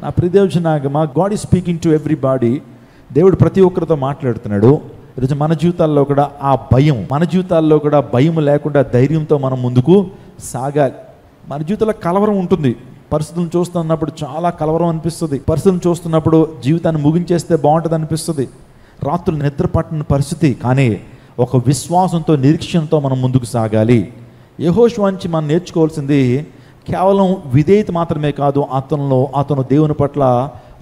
నా ప్రియదేవజనాగమా, God is speaking to everybody. దేవుడు ప్రతి ఒక్కరితో మాట్లాడుతున్నాడు. ఈరోజు మన జీవితాల్లో కూడా ఆ భయం, మన జీవితాల్లో కూడా భయం లేకుండా ధైర్యంతో మనం ముందుకు సాగాలి. మన జీవితంలో కలవరం ఉంటుంది. పరిస్థితులను చూస్తున్నప్పుడు చాలా కలవరం అనిపిస్తుంది. పరిస్థితులను చూస్తున్నప్పుడు జీవితాన్ని ముగించేస్తే బాగుంటుంది అనిపిస్తుంది. రాత్రులు నిద్ర పట్టిన పరిస్థితి. కానీ ఒక విశ్వాసంతో, నిరీక్షణతో మనం ముందుకు సాగాలి. యెహోషువ నుంచి మనం నేర్చుకోవాల్సింది కేవలం విధేయత మాత్రమే కాదు, అతను దేవుని పట్ల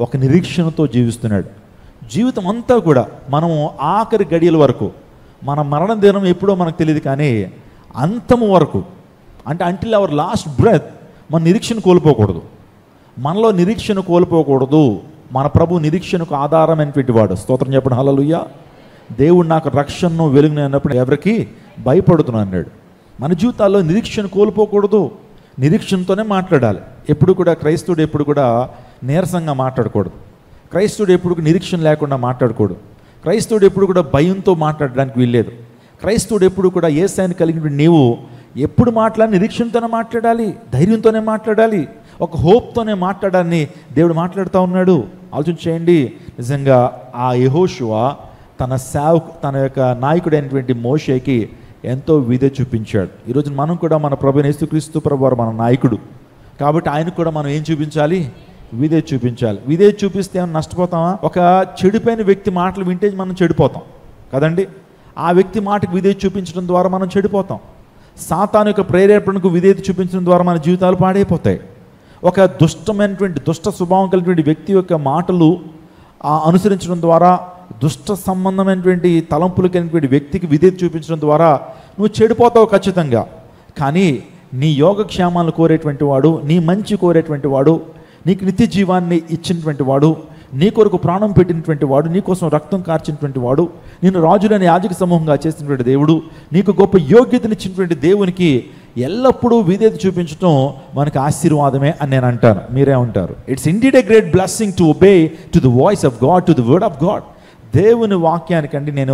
ఒక నిరీక్షణతో జీవిస్తున్నాడు. జీవితం అంతా కూడా మనము ఆఖరి గడియల వరకు, మన మరణ దినం ఎప్పుడో మనకు తెలియదు, కానీ అంతము వరకు, అంటే అంటిల్ అవర్ లాస్ట్ బ్రెత్ మన నిరీక్షణ కోల్పోకూడదు. మనలో నిరీక్షణ కోల్పోకూడదు. మన ప్రభు నిరీక్షణకు ఆధారమైనటువంటి వాడు. స్తోత్రం చెప్పండి, హల్లెలూయా. దేవుడు నాకు రక్షణను వెలుగును అన్నప్పుడు ఎవరికి భయపడుతున్నాను అన్నాడు. మన జీవితాల్లో నిరీక్షణ కోల్పోకూడదు. నిరీక్షణతోనే మాట్లాడాలి. ఎప్పుడు కూడా క్రైస్తవుడు ఎప్పుడు కూడా నీరసంగా మాట్లాడకూడదు. క్రైస్తవుడు ఎప్పుడు నిరీక్షణ లేకుండా మాట్లాడకూడదు. క్రైస్తవుడు ఎప్పుడు కూడా భయంతో మాట్లాడడానికి వీల్లేదు. క్రైస్తవుడు ఎప్పుడు కూడా యేసయ్యను కలిగిన నీవు ఎప్పుడు నిరీక్షణతోనే మాట్లాడాలి, ధైర్యంతోనే మాట్లాడాలి, ఒక హోప్తోనే మాట్లాడాలని దేవుడు మాట్లాడుతూ ఉన్నాడు. ఆలోచన చేయండి. నిజంగా ఆ యెహోషువ తన యొక్క నాయకుడైనటువంటి మోషేకి ఎంతో విధేయత చూపించాడు. ఈరోజు మనం కూడా మన ప్రభువైన యేసుక్రీస్తు ప్రభువారు మన నాయకుడు కాబట్టి ఆయనకు కూడా మనం ఏం చూపించాలి? విధేయత చూపించాలి. విధేయత చూపిస్తే ఏమైనా నష్టపోతామా? ఒక చెడిపోయిన వ్యక్తి మాటలు వింటే మనం చెడిపోతాం కదండి. ఆ వ్యక్తి మాటకు విధేయత చూపించడం ద్వారా మనం చెడిపోతాం. సాతాను యొక్క ప్రేరేపణకు విధేయత చూపించడం ద్వారా మన జీవితాలు పాడైపోతాయి. ఒక దుష్ట స్వభావం కలిగినటువంటి వ్యక్తి యొక్క మాటలు అనుసరించడం ద్వారా, దుష్ట సంబంధమైనటువంటి తలంపులు కలిగినటువంటి వ్యక్తికి విధేయత చూపించడం ద్వారా నువ్వు చెడిపోతావు ఖచ్చితంగా. కానీ నీ యోగక్షేమాలను కోరేటువంటి వాడు, నీ మంచి కోరేటువంటి వాడు, నీకు నిత్య జీవాన్ని ఇచ్చినటువంటి వాడు, నీ కొరకు ప్రాణం పెట్టినటువంటి వాడు, నీ కోసం రక్తం కార్చినటువంటి వాడు, నేను రాజులని యాజక సమూహంగా చేసినటువంటి దేవుడు, నీకు గొప్ప యోగ్యతనిచ్చినటువంటి దేవునికి ఎల్లప్పుడూ విధేయత చూపించడం మనకు ఆశీర్వాదమే అని నేను అంటాను. మీరే ఉంటారు. It's indeed a great blessing to obey to the voice of God, to the word of God. దేవుని వాక్యానికండి నేను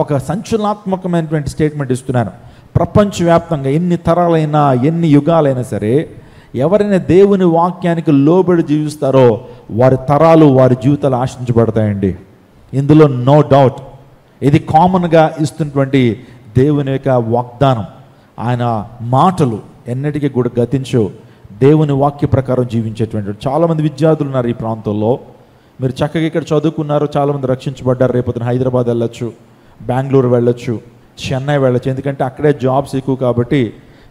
ఒక సంచలనాత్మకమైనటువంటి స్టేట్మెంట్ ఇస్తున్నాను. ప్రపంచవ్యాప్తంగా ఎన్ని తరాలైనా, ఎన్ని యుగాలైనా సరే, ఎవరైనా దేవుని వాక్యానికి లోబడి జీవిస్తారో వారి తరాలు, వారి జీవితాలు ఆశించబడతాయండి. ఇందులో నో డౌట్. ఇది కామన్గా ఇస్తున్నటువంటి దేవుని యొక్క వాగ్దానం. ఆయన మాటలు ఎన్నటికీ కూడా గతించో దేవుని వాక్య ప్రకారం జీవించేటువంటి చాలామంది విద్యార్థులు ఉన్నారు ఈ ప్రాంతంలో. మీరు చక్కగా ఇక్కడ చదువుకున్నారు, చాలామంది రక్షించబడ్డారు. రేపొద్దున హైదరాబాద్ వెళ్ళొచ్చు, బెంగళూరు వెళ్ళొచ్చు, చెన్నై వెళ్ళొచ్చు. ఎందుకంటే అక్కడే జాబ్స్ ఎక్కువ కాబట్టి.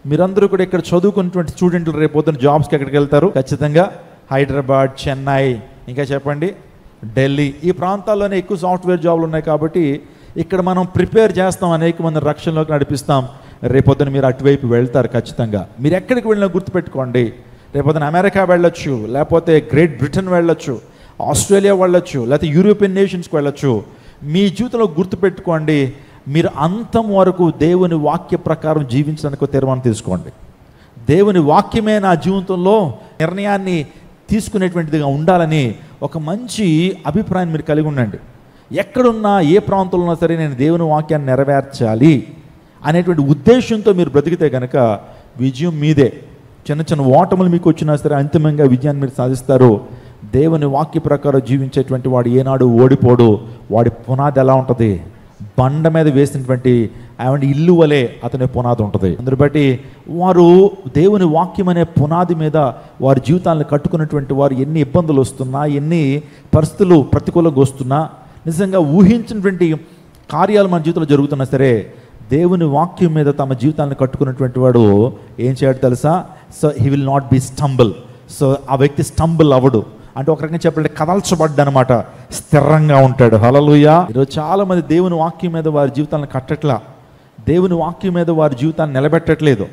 మీరందరూ కూడా ఇక్కడ చదువుకున్నటువంటి స్టూడెంట్లు రేపొద్దున జాబ్స్కి ఎక్కడికి వెళ్తారు? ఖచ్చితంగా హైదరాబాద్, చెన్నై, ఇంకా చెప్పండి ఢిల్లీ, ఈ ప్రాంతాల్లోనే ఎక్కువ సాఫ్ట్వేర్ జాబ్లు ఉన్నాయి. కాబట్టి ఇక్కడ మనం ప్రిపేర్ చేస్తాం, అనేక మంది రక్షణలోకి నడిపిస్తాం. రేపొద్దున మీరు అటువైపు వెళ్తారు ఖచ్చితంగా. మీరు ఎక్కడికి వెళ్ళినా గుర్తుపెట్టుకోండి, రేపొద్దున అమెరికా వెళ్ళొచ్చు, లేకపోతే గ్రేట్ బ్రిటన్ వెళ్ళొచ్చు, ఆస్ట్రేలియా వెళ్ళొచ్చు, లేకపోతే యూరోపియన్ నేషన్స్కి వెళ్ళొచ్చు. మీ జీవితంలో గుర్తుపెట్టుకోండి, మీరు అంతం వరకు దేవుని వాక్య ప్రకారం జీవించడానికి తీర్మానం తీసుకోండి. దేవుని వాక్యమే నా జీవితంలో నిర్ణయాన్ని తీసుకునేటువంటిదిగా ఉండాలని ఒక మంచి అభిప్రాయం మీరు కలిగి ఉండండి. ఎక్కడున్నా, ఏ ప్రాంతంలో ఉన్నా సరే నేను దేవుని వాక్యాన్ని నెరవేర్చాలి అనేటువంటి ఉద్దేశంతో మీరు బ్రతికితే కనుక విజయం మీదే. చిన్న చిన్న ఓటములు మీకు వచ్చినా సరే అంతిమంగా విజయాన్ని మీరు సాధిస్తారు. దేవుని వాక్య ప్రకారం జీవించేటువంటి వాడు ఏనాడు ఓడిపోడు. వాడి పునాది ఎలా ఉంటుంది? బండ మీద వేసినటువంటి ఇల్లు వలె అతని పునాది ఉంటుంది. అందుని బట్టి వారు దేవుని వాక్యం అనే పునాది మీద వారి జీవితాలను కట్టుకున్నటువంటి వారు ఎన్ని ఇబ్బందులు వస్తున్నా, ఎన్ని పరిస్థితులు ప్రతికూలంగా వస్తున్నా, నిజంగా ఊహించినటువంటి కార్యాలు మన జీవితంలో జరుగుతున్నా సరే, దేవుని వాక్యం మీద తమ జీవితాలను కట్టుకున్నటువంటి వాడు ఏం చేయడు తెలుసా? So he will not be stumble. So ఆ వ్యక్తి స్టంబుల్ అవ్వడు. అంటే ఒక రకంగా చెప్పాలంటే కదల్చబడ్డ అనమాట, స్థిరంగా ఉంటాడు. హల్లెలూయా. ఈరోజు చాలామంది దేవుని వాక్యం మీద వారి జీవితాలను కట్టట్లా, దేవుని వాక్యం మీద వారి జీవితాన్ని నిలబెట్టట్లేదు.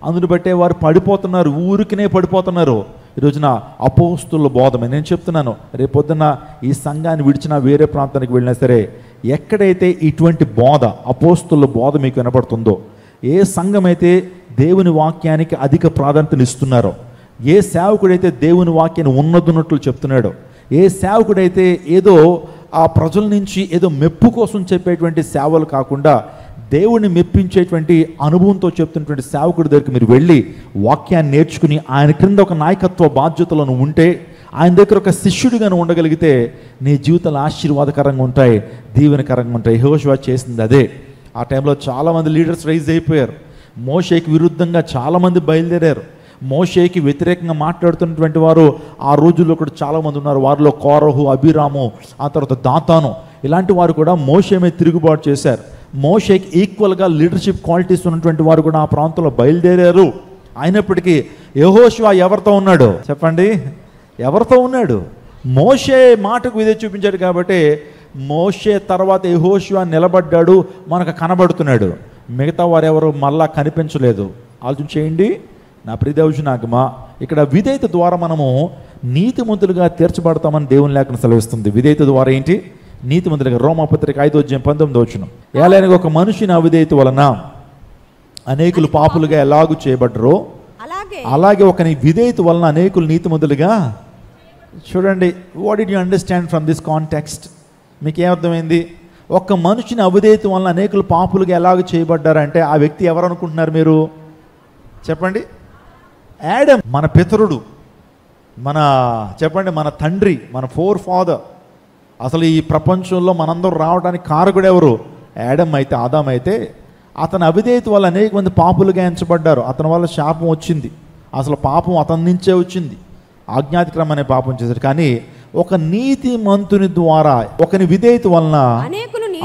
అందుని బట్టే వారు పడిపోతున్నారు, ఊరికినే పడిపోతున్నారు. ఈరోజున అపోస్తుల బోధమే నేను చెప్తున్నాను. రేపొద్దున ఈ సంఘాన్ని విడిచినా వేరే ప్రాంతానికి వెళ్ళినా సరే, ఎక్కడైతే ఇటువంటి బోధ, అపోస్తుల బోధ మీకు వినపడుతుందో, ఏ సంఘం అయితే దేవుని వాక్యానికి అధిక ప్రాధాన్యతను ఇస్తున్నారో, ఏ సేవకుడైతే దేవుని వాక్యాన్ని ఉన్నదున్నట్లు చెప్తున్నాడో, ఏ సేవకుడైతే ఏదో ఆ ప్రజల నుంచి ఏదో మెప్పు కోసం చెప్పేటువంటి సేవలు కాకుండా దేవుణ్ణి మెప్పించేటువంటి అనుభవంతో చెప్తున్నటువంటి సేవకుడి దగ్గరికి మీరు వెళ్ళి వాక్యాన్ని నేర్చుకుని ఆయన క్రింద ఒక నాయకత్వ బాధ్యతలను ఉంటే, ఆయన దగ్గర ఒక శిష్యుడిగా ఉండగలిగితే నీ జీవితాలు ఆశీర్వాదకరంగా ఉంటాయి, దీవెనకరంగా ఉంటాయి. యెహోషువ చేసింది అదే. ఆ టైంలో చాలామంది లీడర్స్ రైజ్ అయిపోయారు. మోషేకి విరుద్ధంగా చాలామంది బయలుదేరారు. మోషేకి వ్యతిరేకంగా మాట్లాడుతున్నటువంటి వారు ఆ రోజుల్లో కూడా చాలామంది ఉన్నారు. వారిలో కోరహు, అభిరాము, ఆ తర్వాత దాతాను, ఇలాంటి వారు కూడా మోషే మీద తిరుగుబాటు చేశారు. మోషేకి ఈక్వల్గా లీడర్షిప్ క్వాలిటీస్ ఉన్నటువంటి వారు కూడా ఆ ప్రాంతంలో బయలుదేరారు. అయినప్పటికీ యెహోషువ ఎవరితో ఉన్నాడు చెప్పండి? ఎవరితో ఉన్నాడు? మోషే మాటకు విధేయత చూపించాడు కాబట్టి మోషే తర్వాత యెహోషువ నిలబడ్డాడు, మనకు కనబడుతున్నాడు. మిగతా వారెవరు మళ్ళా కనిపించలేదు. ఆలోచన చేయండి నా ప్రియదేవునాగమా. ఇక్కడ విధేయత ద్వారా మనము నీతిమంతులుగా తీర్చబడతామని దేవుని లేఖనం సెలవిస్తుంది. విధేయత ద్వారా ఏంటి? నీతిమంతులుగా. రోమాపత్రిక 5:19 ఏలైనా ఒక మనిషిని అవిధేయత వలన అనేకులు పాపులుగా ఎలాగూ చేయబడ్డరో అలాగే ఒకని విధేయత వలన అనేకులు నీతిమంతులుగా. చూడండి, what did you understand from this context? మీకు ఏమర్థమైంది? ఒక్క మనిషిని అవిధేయత వలన అనేకులు పాపులుగా ఎలాగ చేయబడ్డారంటే ఆ వ్యక్తి ఎవరు అనుకుంటున్నారు మీరు? చెప్పండి. యాడమ్, మన పితరుడు, చెప్పండి, మన తండ్రి, మన ఫోర్ ఫాదర్. అసలు ఈ ప్రపంచంలో మనందరూ రావడానికి కారకుడు ఎవరు? యాడమ్ అయితే, ఆదాం అయితే. అతని అవిధేయత వల్ల అనేక మంది పాపులుగా ఎంచబడ్డారు. అతని వల్ల శాపం వచ్చింది. అసలు పాపం అతని నుంచే వచ్చింది. ఆజ్ఞాతిక్రమం అనే పాపం చేశారు. కానీ ఒక నీతిమంతుని ద్వారా, ఒకని విధేయత వలన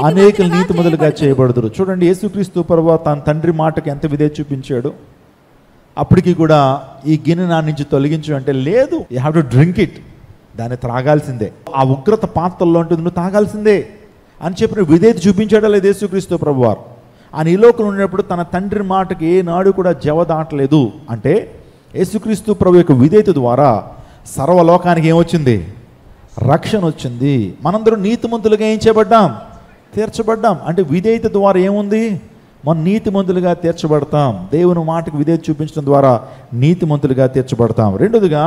అనేకులు నీతిమంతులుగా చేయబడుదురు. చూడండి, యేసుక్రీస్తు ప్రభువు తన తండ్రి మాటకి ఎంత విధేయత చూపించాడు. అప్పటికి కూడా ఈ గిన్నె నా నుంచి తొలగించు అంటే లేదు, you have to drink it, దాన్ని త్రాగాల్సిందే, ఆ ఉగ్రత పాత్రలో ఉంటుంది, నువ్వు తాగాల్సిందే అని చెప్పిన విధేయత చూపించాడా లేదు యేసుక్రీస్తు ప్రభువారు? ఆయన ఈ లోకంలో ఉన్నప్పుడు తన తండ్రి మాటకి ఏ నాడు కూడా జవదాటలేదు. అంటే యేసుక్రీస్తు ప్రభు యొక్క విధేయత ద్వారా సర్వలోకానికి ఏమొచ్చింది? రక్షణ వచ్చింది. మనందరూ నీతిమంతులుగా ఏం చేయబడ్డాం? తీర్చబడ్డాం. అంటే విధేయత ద్వారా ఏముంది? మనం నీతిమంతులుగా తీర్చబడతాం. దేవుని మాటకు విధేయత చూపించడం ద్వారా నీతిమంతులుగా తీర్చబడతాం. రెండోదిగా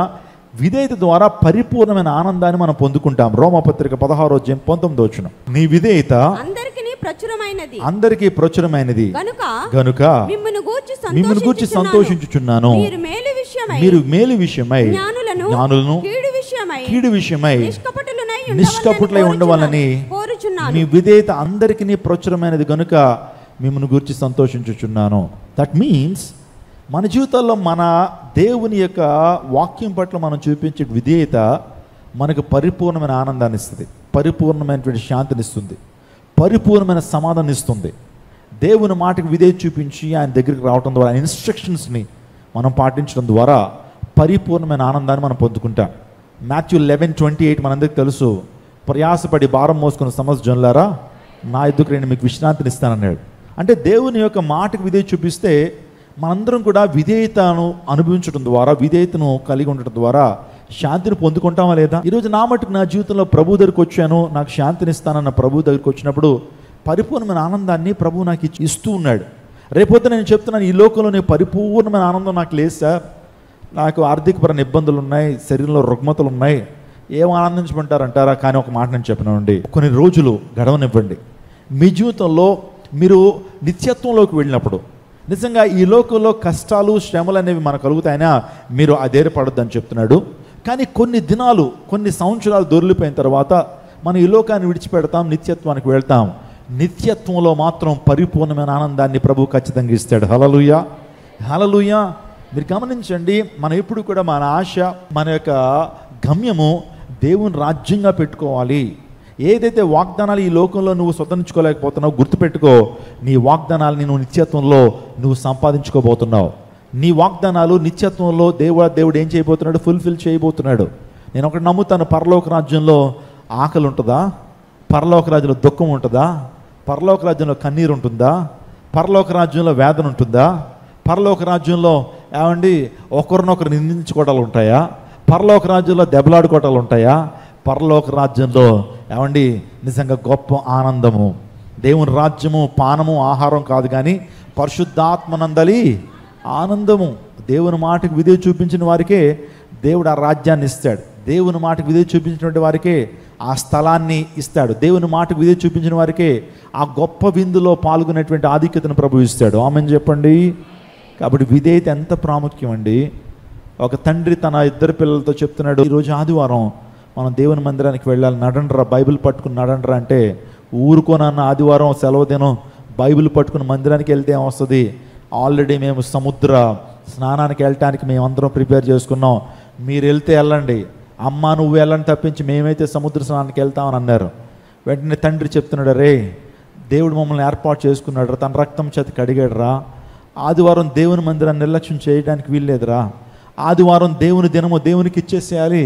విధేయత ద్వారా పరిపూర్ణమైన ఆనందాన్ని మనం పొందుకుంటాం. రోమాపత్రిక 16:19 నీ విధేయత అందరికీ ప్రచురమైనది గనుక మిమ్మును గూర్చి సంతోషించుచున్నాను. మీరు మేలు విషయమై జ్ఞానులను కీడు విషయమై నిష్కపటులై ఉండవాలని మీ విధేయత అందరికీ ప్రచురమైనది గనుక మిమ్మును గూర్చి సంతోషించుచున్నాను. దట్ మీన్స్ మన జీవితాల్లో మన దేవుని యొక్క వాక్యం పట్ల మనం చూపించే విధేయత మనకు పరిపూర్ణమైన ఆనందాన్ని ఇస్తుంది, పరిపూర్ణమైనటువంటి శాంతిని ఇస్తుంది, పరిపూర్ణమైన సమాధానం ఇస్తుంది. దేవుని మాటకు విధేయత చూపించి ఆయన దగ్గరికి రావడం ద్వారా, ఇన్స్ట్రక్షన్స్ని మనం పాటించడం ద్వారా పరిపూర్ణమైన ఆనందాన్ని మనం పొందుకుంటాం. మాథ్యూ 11:28 మనందరికీ తెలుసు. ప్రయాసపడి భారం మోసుకున్న సమస్త జనులారా నా ఎద్దుకు రండి, మీకు విశ్రాంతిని ఇస్తానన్నాడు. అంటే దేవుని యొక్క మాటకు విధేయత చూపిస్తే మనందరం కూడా విధేయతను అనుభవించడం ద్వారా, విధేయతను కలిగి ఉండటం ద్వారా శాంతిని పొందుకుంటామా లేదా? ఈరోజు నా మటుకు నా జీవితంలో ప్రభు దగ్గరికి వచ్చాను, నాకు శాంతిని ఇస్తానన్న ప్రభు దగ్గరికి వచ్చినప్పుడు పరిపూర్ణమైన ఆనందాన్ని ప్రభు నాకు ఇస్తూ ఉన్నాడు. రేపొద్దు నేను చెప్తున్నాను, ఈ లోకంలో పరిపూర్ణమైన ఆనందం నాకు లేదు సార్, నాకు ఆర్థికపరమైన ఇబ్బందులు ఉన్నాయి, శరీరంలో రుగ్మతలు ఉన్నాయి, ఏం ఆనందించమంటారంటారా? కానీ ఒక మాట నేను చెప్పినండి, కొన్ని రోజులు గడవనివ్వండి. మీ జీవితంలో మీరు నిత్యత్వంలోకి వెళ్ళినప్పుడు నిజంగా ఈ లోకంలో కష్టాలు శ్రమలు అనేవి మనకు కలుగుతాయినా మీరు అధైర్యపడొద్దని చెప్తున్నాడు. కానీ కొన్ని దినాలు, కొన్ని సంవత్సరాలు దొరికిపోయిన తర్వాత మనం ఈ లోకాన్ని విడిచిపెడతాం, నిత్యత్వానికి వెళ్తాం. నిత్యత్వంలో మాత్రం పరిపూర్ణమైన ఆనందాన్ని ప్రభు ఖచ్చితంగా ఇస్తాడు. హల్లెలూయా, హల్లెలూయా. మీరు గమనించండి, మనం ఎప్పుడు కూడా మన ఆశ, మన యొక్క గమ్యము దేవుని రాజ్యంగా పెట్టుకోవాలి. ఏదైతే వాగ్దానాలు ఈ లోకంలో నువ్వు స్వతంత్రించుకోలేకపోతున్నావు, గుర్తుపెట్టుకో, నీ వాగ్దానాలని నువ్వు నిత్యత్వంలో నువ్వు సంపాదించుకోబోతున్నావు. నీ వాగ్దానాలు నిత్యత్వంలో దేవుడు ఏం చేయబోతున్నాడు? ఫుల్ఫిల్ చేయబోతున్నాడు. నేను ఒకటి నమ్ముతాను, పరలోక రాజ్యంలో ఆకలి ఉంటుందా? పరలోక రాజ్యంలో దుఃఖం ఉంటుందా? పరలోక రాజ్యంలో కన్నీరు ఉంటుందా? పరలోక రాజ్యంలో వేదన ఉంటుందా? పరలోక రాజ్యంలో ఏమండి ఒకరినొకరు నిందించుకోవటాలు ఉంటాయా? పరలోక రాజ్యంలో దెబ్బలాడుకోవటాలు ఉంటాయా? పరలోక రాజ్యంలో ఏమండి నిజంగా గొప్ప ఆనందము. దేవుని రాజ్యము పానము ఆహారం కాదు, కానీ పరిశుద్ధాత్మనందలి ఆనందము. దేవుని మాటకు విధేయత చూపించిన వారికే దేవుడు ఆ రాజ్యాన్ని ఇస్తాడు. దేవుని మాటకు విధేయత చూపించినటువంటి వారికే ఆ స్థలాన్ని ఇస్తాడు. దేవుని మాటకు విధేయత చూపించిన వారికే ఆ గొప్ప విందులో పాల్గొనేటువంటి ఆధిక్యతను ప్రభు ఇస్తాడు. ఆమెన్ చెప్పండి. కాబట్టి విధేయత ఎంత ప్రాముఖ్యం అండి. ఒక తండ్రి తన ఇద్దరు పిల్లలతో చెప్తున్నాడు, ఈరోజు ఆదివారం మనం దేవుని మందిరానికి వెళ్ళాలి, నడండ్రా, బైబిల్ పట్టుకుని నడండ్రా అంటే, ఊరుకోనన్న ఆదివారం సెలవు దినం బైబిల్ పట్టుకుని మందిరానికి వెళ్తే ఏమొస్తుంది? ఆల్రెడీ మేము సముద్ర స్నానానికి వెళ్ళటానికి మేమందరం ప్రిపేర్ చేసుకున్నాం, మీరు వెళ్తే వెళ్ళండి, అమ్మ నువ్వు వెళ్ళని తప్పించి మేమైతే సముద్ర స్నానానికి వెళ్తామని అన్నారు. వెంటనే తండ్రి చెప్తున్నాడు, రే దేవుడు మమ్మల్ని ఏర్పాటు చేసుకున్నాడు రా, తన రక్తం చేత కడిగాడు రా, ఆదివారం దేవుని మందిరాన్ని నిర్లక్ష్యం చేయడానికి వీల్లేదురా, ఆదివారం దేవుని దినము దేవునికి ఇచ్చేసేయాలి,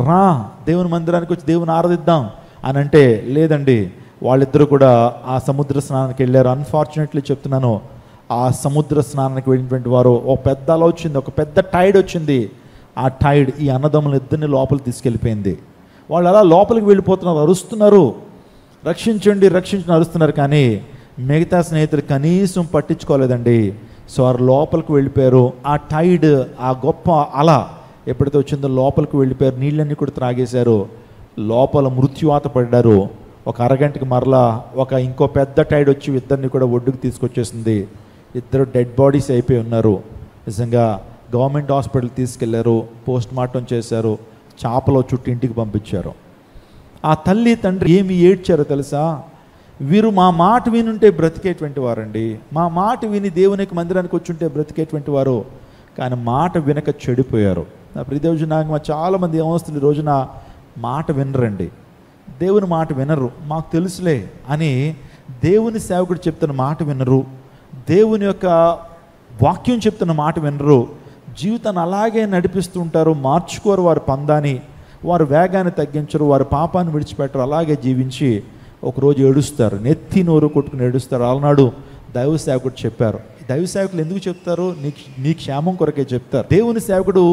రా దేవుని మందిరానికి వచ్చి దేవుని ఆరాధిద్దాం అని అంటే, లేదండి వాళ్ళిద్దరూ కూడా ఆ సముద్ర స్నానానికి వెళ్ళారు. అన్ఫార్చునేట్లీ చెప్తున్నాను, ఆ సముద్ర స్నానానికి వెళ్ళినటువంటి వారు ఒక పెద్ద అల వచ్చింది, ఒక పెద్ద టైడ్ వచ్చింది. ఆ టైడ్ ఈ అన్నదమ్ములు ఇద్దరిని లోపలికి తీసుకెళ్ళిపోయింది. వాళ్ళు అలా లోపలికి వెళ్ళిపోతున్నారు, అరుస్తున్నారు, రక్షించండి రక్షించండి అరుస్తున్నారు. కానీ మిగతా స్నేహితులు కనీసం పట్టించుకోలేదండి. సో వారు లోపలికి వెళ్ళిపోయారు. ఆ టైడ్, ఆ గొప్ప అల ఎప్పుడైతే వచ్చిందో లోపలికి వెళ్ళిపోయారు, నీళ్ళన్నీ కూడా త్రాగేశారు, లోపల మృత్యువాత పడ్డారు. ఒక అరగంటకి మరలా ఇంకో పెద్ద టైడ్ వచ్చి ఇద్దరిని కూడా ఒడ్డుకు తీసుకొచ్చేసింది. ఇద్దరు డెడ్ బాడీస్ అయిపోయి ఉన్నారు. నిజంగా గవర్నమెంట్ హాస్పిటల్ తీసుకెళ్లారు, పోస్ట్ మార్టం చేశారు, చాపలో చుట్టూ ఇంటికి పంపించారు. ఆ తల్లి తండ్రి ఏమి ఏడ్చారో తెలుసా? వీరు మా మాట వినుంటే బ్రతికేటువంటి వారండి, మా మాట విని దేవునికి మందిరానికి వచ్చుంటే బ్రతికేటువంటి వారు, కానీ మాట వినక చెడిపోయారు. నా ప్రియదేవుజు నాకు చాలామంది ఏమొస్తుంది, ఈ రోజున మాట వినరండి, దేవుని మాట వినరు, మాకు తెలుసులే అని దేవుని సేవకుడు చెప్తున్న మాట వినరు, దేవుని యొక్క వాక్యం చెప్తున్న మాట వినరు, జీవితాన్ని అలాగే నడిపిస్తూ ఉంటారు, మార్చుకోరు వారి పందాన్ని, వారు వేగాన్ని తగ్గించరు, వారి పాపాన్ని విడిచిపెట్టరు, అలాగే జీవించి ఒకరోజు ఏడుస్తారు, నెత్తి నోరు కొట్టుకుని ఏడుస్తారు. అలనాడు దైవ సేవకుడు చెప్పారు. దైవ సేవకులు ఎందుకు చెప్తారు? నీ క్షేమం కొరకే చెప్తారు. దేవుని సేవకుడు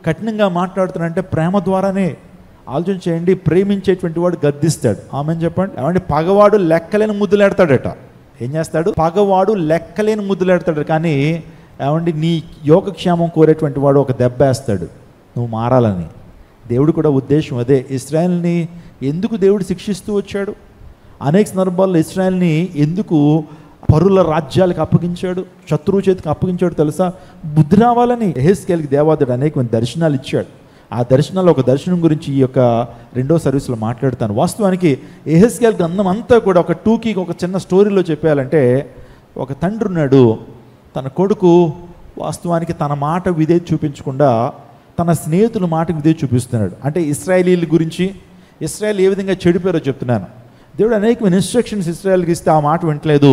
కఠినంగా మాట్లాడుతున్నాడంటే ప్రేమ ద్వారానే. ఆలోచన చేయండి, ప్రేమించేటువంటి వాడు గద్దిస్తాడు, ఆమెను చెప్పండి. ఏమంటే పగవాడు లెక్కలేని ముద్దులాడతాడట. ఏం చేస్తాడు? పగవాడు లెక్కలేని ముద్దులాడతాడు. కానీ ఏమండి నీ యోగక్షేమం కోరేటువంటి వాడు ఒక దెబ్బ వేస్తాడు, నువ్వు మారాలని. దేవుడు కూడా ఉద్దేశం అదే. ఇశ్రాయేల్ని ఎందుకు దేవుడు శిక్షిస్తూ వచ్చాడు? అనేక సందర్భాల్లో ఇశ్రాయేల్ని ఎందుకు పరుల రాజ్యాలకు అప్పగించాడు, శత్రువు చేతికి అప్పగించాడు తెలుసా? బుద్ధి రావాలని. యెహెజ్కేలుకి దేవాదుడు అనేకమంది దర్శనాలు ఇచ్చాడు. ఆ దర్శనాల్లో ఒక దర్శనం గురించి ఈ యొక్క రెండో సర్వీస్లో మాట్లాడతాను. వాస్తవానికి యెహెజ్కేలు గ్రంథం అంతా కూడా ఒక టూకీకి ఒక చిన్న స్టోరీలో చెప్పాలంటే, ఒక తండ్రి ఉన్నాడు, తన కొడుకు వాస్తవానికి తన మాట విధే చూపించకుండా తన స్నేహితుల మాటకు విధే చూపిస్తున్నాడు. అంటే ఇశ్రాయేలీల గురించి, ఇశ్రాయేల్ ఏ విధంగా చెడిపోయారో చెప్తున్నాను. దేవుడు అనేకమైన ఇన్స్ట్రక్షన్స్ ఇశ్రాయేల్కి ఇస్తే ఆ మాట వింటలేదు.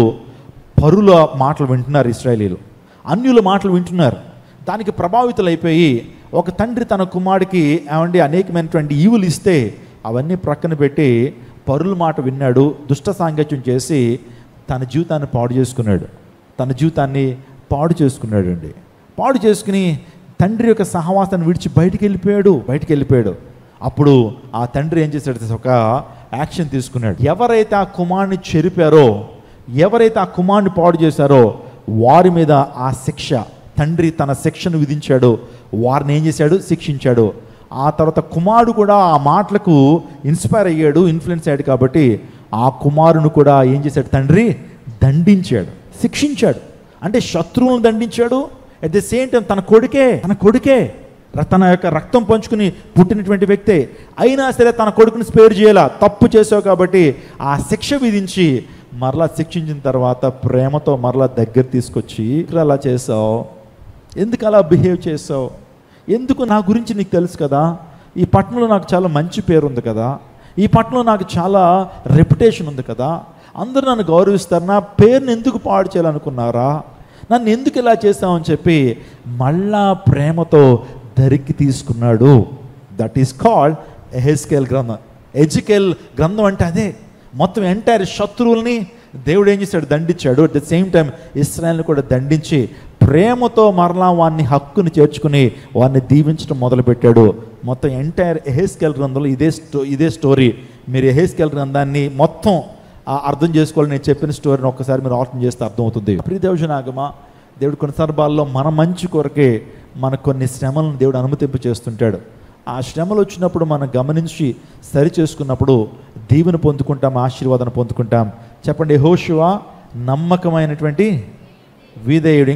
పరుల మాటలు వింటున్నారు ఇశ్రాయేలీలు, అన్యుల మాటలు వింటున్నారు. దానికి ప్రభావితులైపోయి ఒక తండ్రి తన కుమారుడికి అనేకమైనటువంటి ఈవులు ఇస్తే అవన్నీ ప్రక్కన పెట్టి పరుల మాట విన్నాడు, దుష్ట సాంగత్యం చేసి తన జీవితాన్ని పాడు చేసుకున్నాడండి. పాడు చేసుకుని తండ్రి యొక్క సహవాసాన్ని విడిచి బయటికి వెళ్ళిపోయాడు. అప్పుడు ఆ తండ్రి ఏం చేశాడు? ఒక యాక్షన్ తీసుకున్నాడు. ఎవరైతే ఆ కుమారుని చెరిపారో, ఎవరైతే ఆ కుమారుని పాడు చేశారో వారి మీద ఆ శిక్ష, తండ్రి తన శిక్షను విధించాడు, వారిని ఏం చేశాడు? శిక్షించాడు. ఆ తర్వాత కుమారుడు కూడా ఆ మాటలకు ఇన్స్పైర్ అయ్యాడు, ఇన్ఫ్లుయెన్స్ అయ్యాడు. కాబట్టి ఆ కుమారుని కూడా ఏం చేశాడు? తండ్రి దండించాడు, శిక్షించాడు. అంటే శత్రువులను దండించాడు. అట్ ది సేమ్ టైం తన కొడుకే తన యొక్క రక్తం పంచుకుని పుట్టినటువంటి వ్యక్తే అయినా సరే తన కొడుకుని స్పేర్ చేయాల. తప్పు చేసావు కాబట్టి ఆ శిక్ష విధించి మరలా శిక్షించిన తర్వాత ప్రేమతో మరలా దగ్గర తీసుకొచ్చి, అలా చేసావు, ఎందుకు అలా బిహేవ్ చేసావు, ఎందుకు, నా గురించి నీకు తెలుసు కదా, ఈ పట్టణంలో నాకు చాలా మంచి పేరు ఉంది కదా, ఈ పట్టణంలో నాకు చాలా రెప్యుటేషన్ ఉంది కదా, అందరూ నన్ను గౌరవిస్తారు, నా పేరుని ఎందుకు పాడు చేయాలనుకున్నారా, నన్ను ఎందుకు ఇలా చేస్తామని చెప్పి మళ్ళా ప్రేమతో దరికి తీసుకున్నాడు. దట్ ఈస్ కాల్డ్ యెహెజ్కేలు గ్రంథం. యెహెజ్కేలు గ్రంథం అంటే అదే. మొత్తం ఎంటైర్ శత్రువుల్ని దేవుడు ఏం చేశాడు? దండించాడు. అట్ ద సేమ్ టైం ఇశ్రాయేల్ని కూడా దండించి ప్రేమతో మరలా వారిని హక్కుని చేర్చుకుని వారిని దీవించడం మొదలుపెట్టాడు. మొత్తం ఎంటైర్ యెహెజ్కేలు గ్రంథంలో ఇదే స్టోరీ. మీరు యెహెజ్కేలు గ్రంథాన్ని మొత్తం అర్థం చేసుకోవాలి. నేను చెప్పిన స్టోరీని ఒక్కసారి మీరు ఆలోచన చేస్తే అర్థమవుతుంది. ప్రియదేవజనాగమా, దేవుడు కొన్ని సందర్భాల్లో మన మంచి కొరకే మనకు కొన్ని శ్రమలను దేవుడు అనుమతింపు చేస్తుంటాడు. ఆ శ్రమలు వచ్చినప్పుడు మనం గమనించి సరి చేసుకున్నప్పుడు దీవెన పొందుకుంటాం, ఆశీర్వాదం పొందుకుంటాం. చెప్పండి, యెహోషువ నమ్మకమైనటువంటి విధేయుడి.